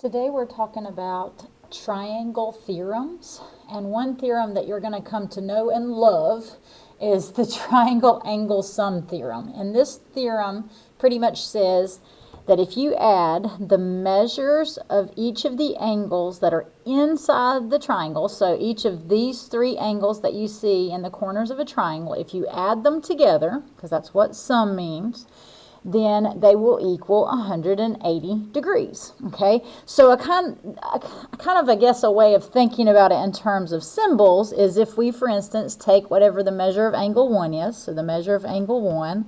Today we're talking about triangle theorems, and one theorem that you're going to come to know and love is the triangle angle sum theorem. And this theorem pretty much says that if you add the measures of each of the angles that are inside the triangle, so each of these three angles that you see in the corners of a triangle, if you add them together, because that's what sum means, then they will equal 180 degrees, okay? So a kind of, I guess, a way of thinking about it in terms of symbols is if we, for instance, take whatever the measure of angle 1 is, so the measure of angle 1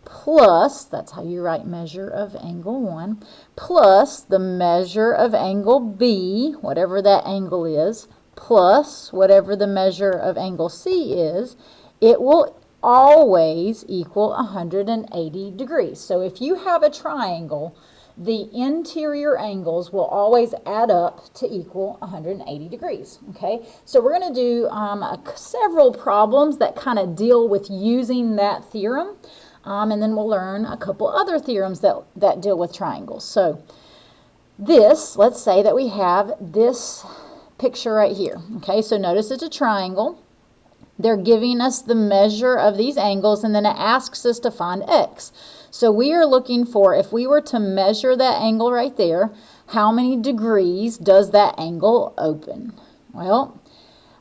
plus, that's how you write measure of angle 1, plus the measure of angle B, whatever that angle is, plus whatever the measure of angle C is, it will always equal 180 degrees. So if you have a triangle, the interior angles will always add up to equal 180 degrees, okay? So we're going to do several problems that kind of deal with using that theorem, and then we'll learn a couple other theorems that deal with triangles. So let's say that we have this picture right here, okay? So notice it's a triangle. They're giving us the measure of these angles, and then it asks us to find x. So we are looking for, if we were to measure that angle right there, how many degrees does that angle open? Well,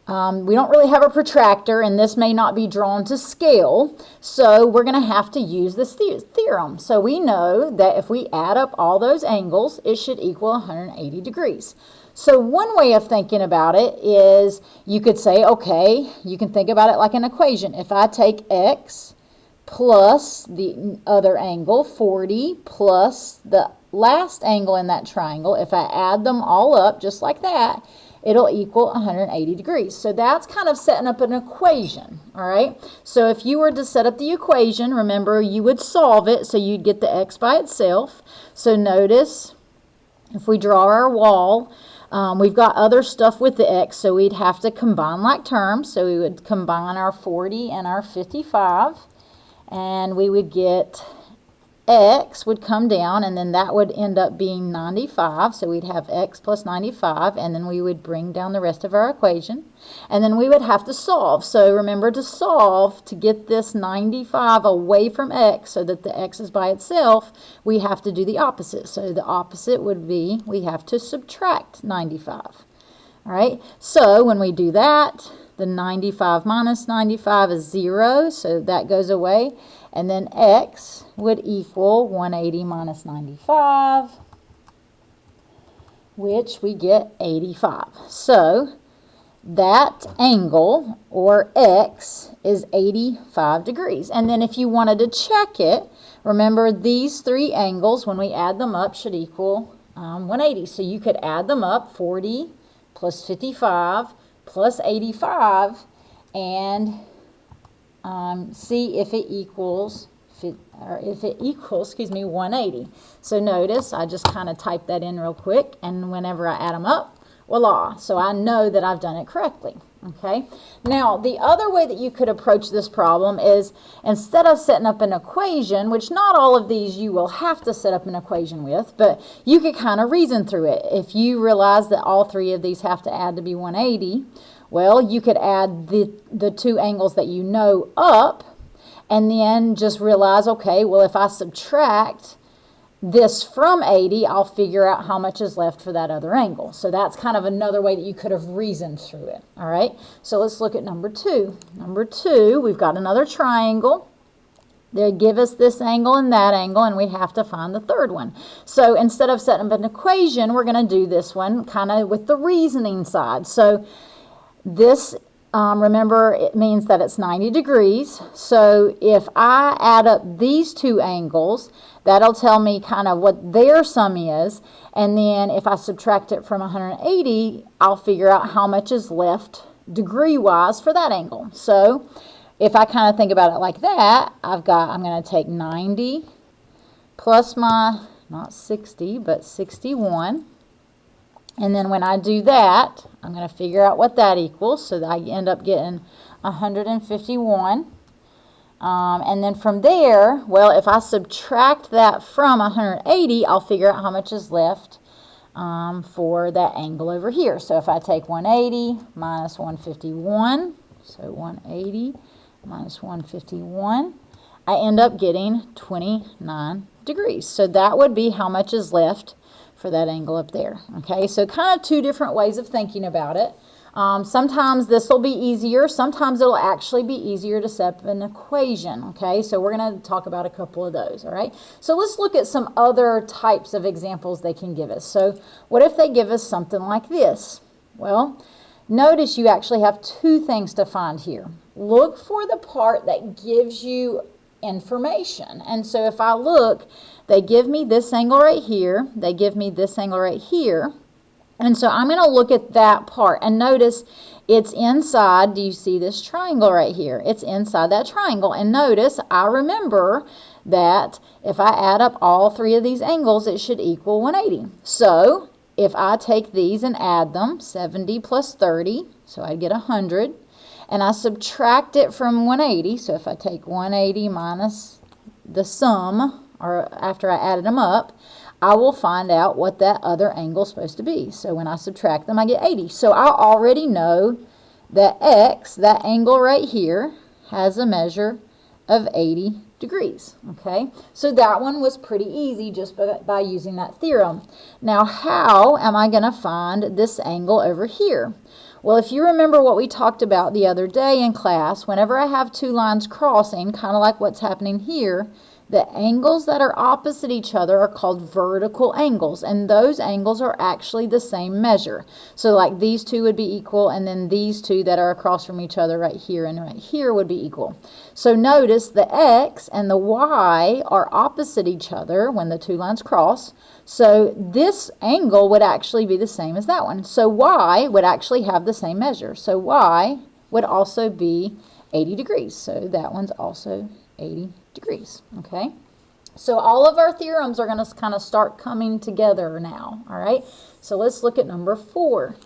we don't really have a protractor, and this may not be drawn to scale, so we're going to have to use this theorem. So we know that if we add up all those angles, it should equal 180 degrees. So one way of thinking about it is you could say, okay, you can think about it like an equation. If I take x plus the other angle, 40, plus the last angle in that triangle, if I add them all up just like that, it'll equal 180 degrees. So that's kind of setting up an equation, all right? So if you were to set up the equation, remember, you would solve it, so you'd get the x by itself. So notice, if we draw our wall, we've got other stuff with the x, so we'd have to combine like terms. So we would combine our 40 and our 55, and we would get x would come down, and then that would end up being 95. So we'd have x plus 95, and then we would bring down the rest of our equation. And then we would have to solve. So remember, to solve, to get this 95 away from x so that the x is by itself, we have to do the opposite. So the opposite would be we have to subtract 95. All right, so when we do that, the 95 minus 95 is 0, so that goes away. And then x would equal 180 minus 95, which we get 85. So that angle, or x, is 85 degrees. And then if you wanted to check it, remember these three angles, when we add them up, should equal 180. So you could add them up, 40 plus 55 plus 85, and see if it equals 180. So notice I just kind of type that in real quick, and whenever I add them up, voila, so I know that I've done it correctly. Okay, now the other way that you could approach this problem is, instead of setting up an equation, which not all of these you will have to set up an equation with, but you could kind of reason through it. If you realize that all three of these have to add to be 180, well, you could add the two angles that you know up, and then just realize, okay, well, if I subtract this from 80, I'll figure out how much is left for that other angle. So that's kind of another way that you could have reasoned through it. All right, so let's look at number 2. Number 2, we've got another triangle. They give us this angle and that angle, and we have to find the third one. So instead of setting up an equation, we're going to do this one kind of with the reasoning side. So this, remember, it means that it's 90 degrees. So if I add up these two angles, that'll tell me kind of what their sum is. And then if I subtract it from 180, I'll figure out how much is left degree-wise for that angle. So if I kind of think about it like that, I'm going to take 90 plus my, not 60, but 61. And then when I do that, I'm going to figure out what that equals, so that I end up getting 151. And then from there, well, if I subtract that from 180, I'll figure out how much is left for that angle over here. So if I take 180 minus 151, so 180 minus 151, I end up getting 29 degrees. So that would be how much is left for that angle up there. Okay, so kind of two different ways of thinking about it. Sometimes this will be easier. Sometimes it'll actually be easier to set up an equation. Okay, so we're going to talk about a couple of those. All right, so let's look at some other types of examples they can give us. So what if they give us something like this? Well, notice you actually have two things to find here. Look for the part that gives you information. And so if I look, they give me this angle right here. They give me this angle right here. And so I'm going to look at that part. And notice it's inside. Do you see this triangle right here? It's inside that triangle. And notice I remember that if I add up all three of these angles, it should equal 180. So if I take these and add them, 70 plus 30, so I'd get 100. And I subtract it from 180. So if I take 180 minus the sum, or after I added them up, I will find out what that other angle is supposed to be. So when I subtract them, I get 80. So I already know that x, that angle right here, has a measure of 80 degrees. Okay, so that one was pretty easy just by using that theorem. Now, how am I going to find this angle over here? Well, if you remember what we talked about the other day in class, whenever I have two lines crossing, kind of like what's happening here, the angles that are opposite each other are called vertical angles, and those angles are actually the same measure. So like these two would be equal, and then these two that are across from each other right here and right here would be equal. So notice the x and the y are opposite each other when the two lines cross. So this angle would actually be the same as that one. So y would actually have the same measure. So y would also be 80 degrees. So that one's also 80 degrees. Okay, so all of our theorems are going to kind of start coming together now. All right, so let's look at number 4.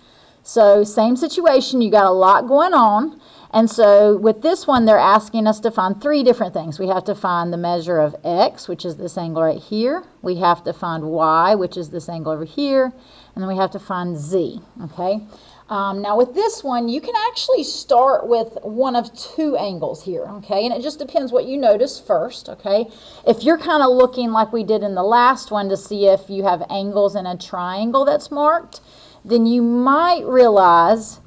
So same situation, you got a lot going on, and so with this one they're asking us to find 3 different things. We have to find the measure of x, which is this angle right here. We have to find y, which is this angle over here, and then we have to find z. Okay, now with this one, you can actually start with one of 2 angles here, okay? And it just depends what you notice first, okay? If you're kind of looking like we did in the last one to see if you have angles in a triangle that's marked, then you might realize,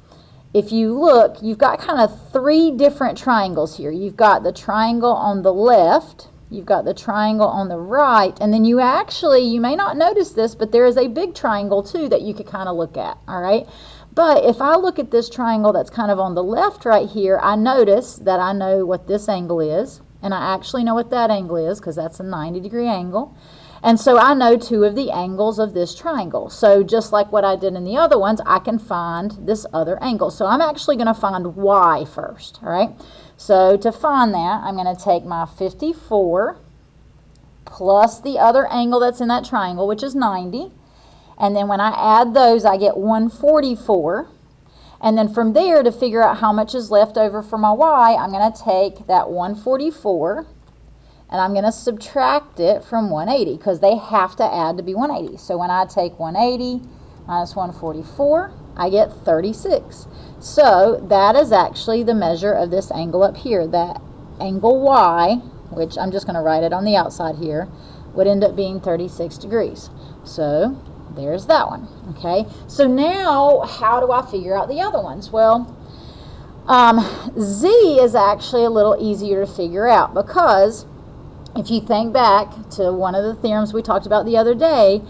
if you look, you've got kind of 3 different triangles here. You've got the triangle on the left, you've got the triangle on the right, and then you may not notice this, but there is a big triangle too that you could kind of look at, all right? But if I look at this triangle that's kind of on the left right here, I notice that I know what this angle is, and I actually know what that angle is because that's a 90-degree angle. And so I know 2 of the angles of this triangle. So just like what I did in the other ones, I can find this other angle. So I'm actually going to find y first, all right? So to find that, I'm going to take my 54 plus the other angle that's in that triangle, which is 90. And then when I add those, I get 144. And then from there, to figure out how much is left over for my y, I'm going to take that 144 and I'm going to subtract it from 180 because they have to add to be 180. So when I take 180 minus 144, I get 36. So that is actually the measure of this angle up here. That angle y, which I'm just going to write it on the outside here, would end up being 36 degrees. So there's that one. Okay, so now how do I figure out the other ones? Well, z is actually a little easier to figure out because if you think back to one of the theorems we talked about the other day,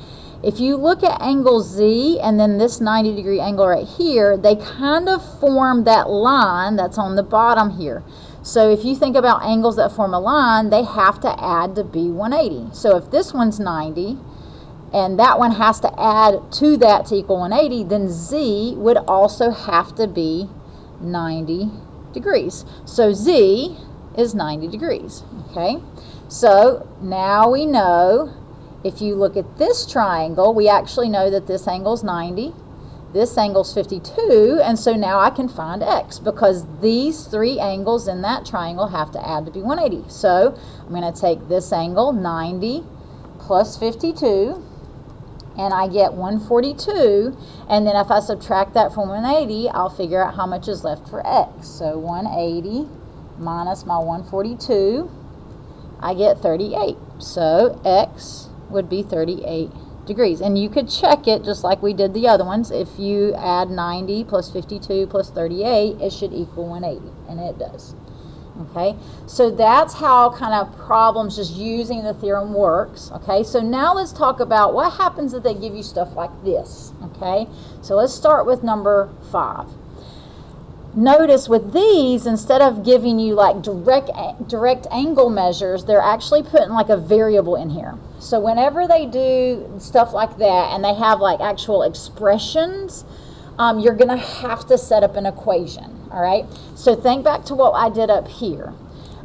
if you look at angle z and then this 90-degree angle right here, they kind of form that line that's on the bottom here. So if you think about angles that form a line, they have to add to be 180. So if this one's 90, and that one has to add to that to equal 180, then z would also have to be 90 degrees. So z is 90 degrees, okay? So now we know, if you look at this triangle, we actually know that this angle is 90, this angle is 52, and so now I can find x because these 3 angles in that triangle have to add to be 180. So I'm going to take this angle, 90 plus 52, and I get 142, and then if I subtract that from 180, I'll figure out how much is left for x. So 180 minus my 142, I get 38. So x would be 38 degrees. And you could check it just like we did the other ones. If you add 90 plus 52 plus 38, it should equal 180, and it does. Okay, so that's how kind of problems just using the theorem works. Okay, so now let's talk about what happens if they give you stuff like this. Okay, so let's start with number 5. Notice with these, instead of giving you like direct angle measures, they're actually putting like a variable in here. So whenever they do stuff like that and they have like actual expressions, you're going to have to set up an equation. All right, so think back to what I did up here.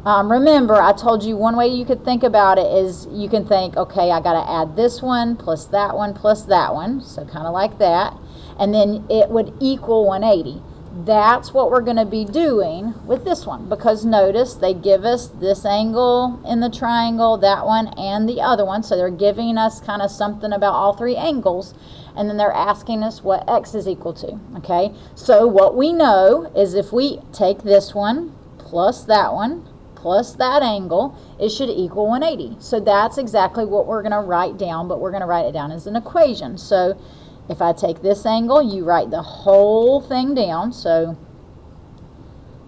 Remember, I told you one way you could think about it is you can think, okay, I got to add this one plus that one plus that one, so kind of like that, and then it would equal 180. That's what we're going to be doing with this one, because notice they give us this angle in the triangle, that one, and the other one, so they're giving us kind of something about all three angles, and then they're asking us what x is equal to. Okay, so what we know is if we take this one plus that one plus that angle, it should equal 180. So that's exactly what we're going to write down, but we're going to write it down as an equation. So if I take this angle, you write the whole thing down. So,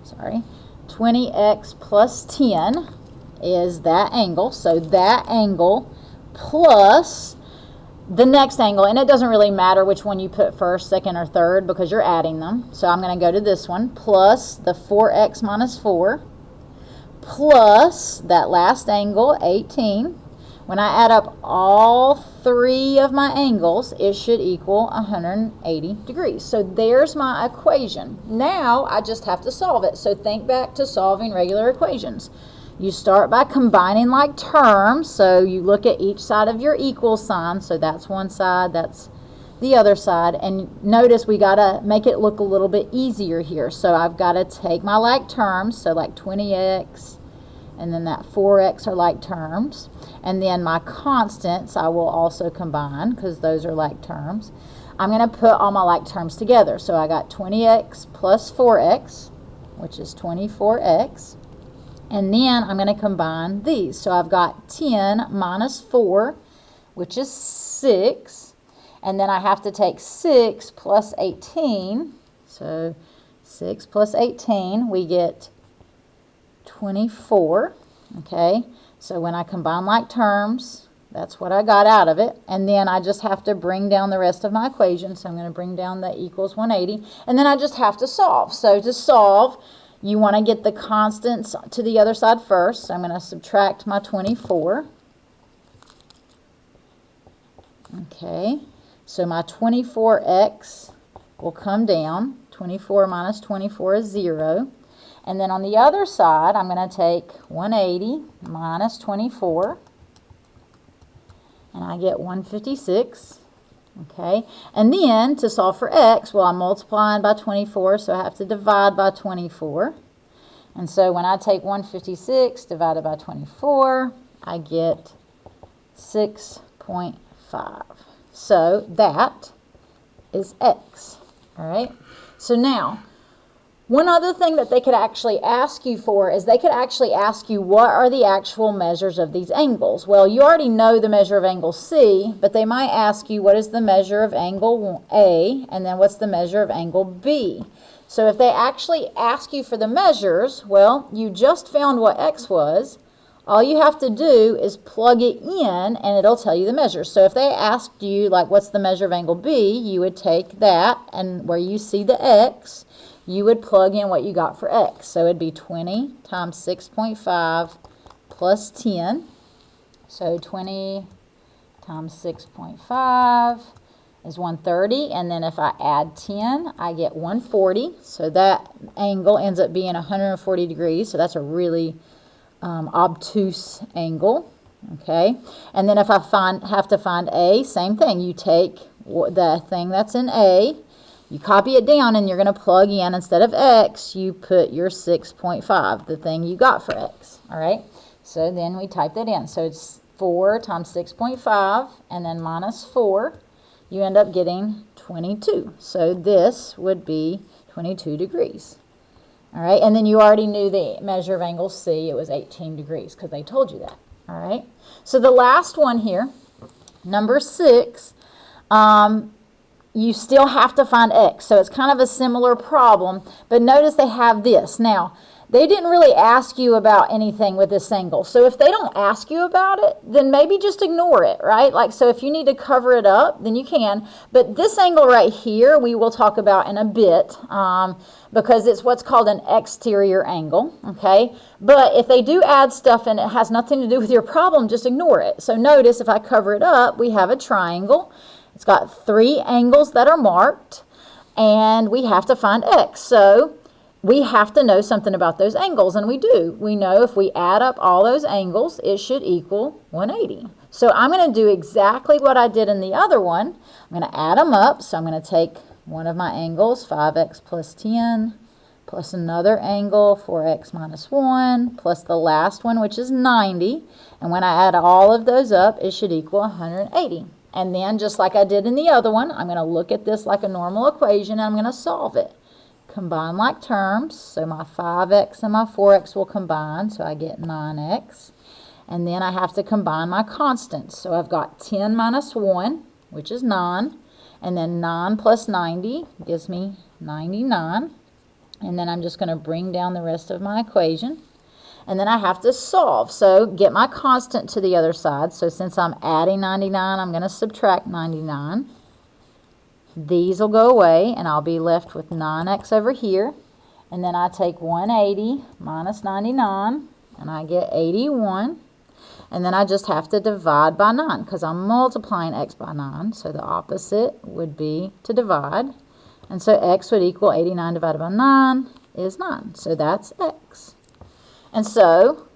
20x plus 10 is that angle. So that angle plus the next angle, and it doesn't really matter which one you put first, second, or third because you're adding them. So I'm going to go to this one, plus the 4x minus 4, plus that last angle, 18. When I add up all three of my angles, it should equal 180 degrees. So there's my equation. Now I just have to solve it. So think back to solving regular equations. You start by combining like terms, so you look at each side of your equal sign, so that's one side, that's the other side, and notice we got to make it look a little bit easier here. So I've got to take my like terms, so like 20x, and then that 4x are like terms, and then my constants I will also combine because those are like terms. I'm going to put all my like terms together, so I got 20x plus 4x, which is 24x. And then I'm going to combine these. So I've got 10 minus 4, which is 6. And then I have to take 6 plus 18. So 6 plus 18, we get 24. Okay, so when I combine like terms, that's what I got out of it. And then I just have to bring down the rest of my equation. So I'm going to bring down the equals 180. And then I just have to solve. So to solve, you want to get the constants to the other side first. So I'm going to subtract my 24. Okay, so my 24x will come down. 24 minus 24 is 0. And then on the other side, I'm going to take 180 minus 24. And I get 156. Okay, and then to solve for x, well, I'm multiplying by 24, so I have to divide by 24. And so when I take 156 divided by 24, I get 6.5. So that is x. All right, so now, one other thing that they could actually ask you for is they could actually ask you what are the actual measures of these angles. Well, you already know the measure of angle C, but they might ask you what is the measure of angle A, and then what's the measure of angle B. So if they actually ask you for the measures, well, you just found what x was. All you have to do is plug it in, and it'll tell you the measure. So if they asked you, like, what's the measure of angle B, you would take that, and where you see the x, you would plug in what you got for x. So it'd be 20 times 6.5 plus 10. So 20 times 6.5 is 130. And then if I add 10, I get 140. So that angle ends up being 140 degrees. So that's a really obtuse angle. Okay. And then if I have to find A, same thing. You take the thing that's in A, you copy it down, and you're going to plug in, instead of x, you put your 6.5, the thing you got for x. All right, so then we type that in. So it's 4 times 6.5, and then minus 4, you end up getting 22. So this would be 22 degrees. All right, and then you already knew the measure of angle C. It was 18 degrees because they told you that. All right, so the last one here, number 6, you still have to find x. So it's kind of a similar problem, but notice they have this. Now, they didn't really ask you about anything with this angle. So if they don't ask you about it, then maybe just ignore it, right? Like, so if you need to cover it up, then you can. But this angle right here, we will talk about in a bit because it's what's called an exterior angle, okay? But if they do add stuff and it has nothing to do with your problem, just ignore it. So notice if I cover it up, we have a triangle. It's got 3 angles that are marked, and we have to find x. So we have to know something about those angles, and we do. We know if we add up all those angles, it should equal 180. So I'm going to do exactly what I did in the other one. I'm going to add them up. So I'm going to take one of my angles, 5x plus 10, plus another angle, 4x minus 1, plus the last one, which is 90. And when I add all of those up, it should equal 180. And then, just like I did in the other one, I'm going to look at this like a normal equation, and I'm going to solve it. Combine like terms, so my 5x and my 4x will combine, so I get 9x. And then I have to combine my constants. So I've got 10 minus 1, which is 9. And then 9 plus 90 gives me 99. And then I'm just going to bring down the rest of my equation. And then I have to solve. So get my constant to the other side. So since I'm adding 99, I'm going to subtract 99. These will go away, and I'll be left with 9x over here. And then I take 180 minus 99, and I get 81. And then I just have to divide by 9 because I'm multiplying x by 9. So the opposite would be to divide. And so x would equal 89 divided by 9 is 9. So that's x. And so,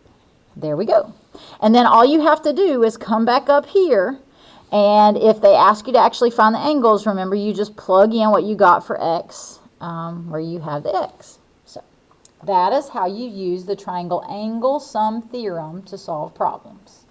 there we go. And then all you have to do is come back up here, and if they ask you to actually find the angles, remember you just plug in what you got for x where you have the x. So, that is how you use the triangle angle sum theorem to solve problems.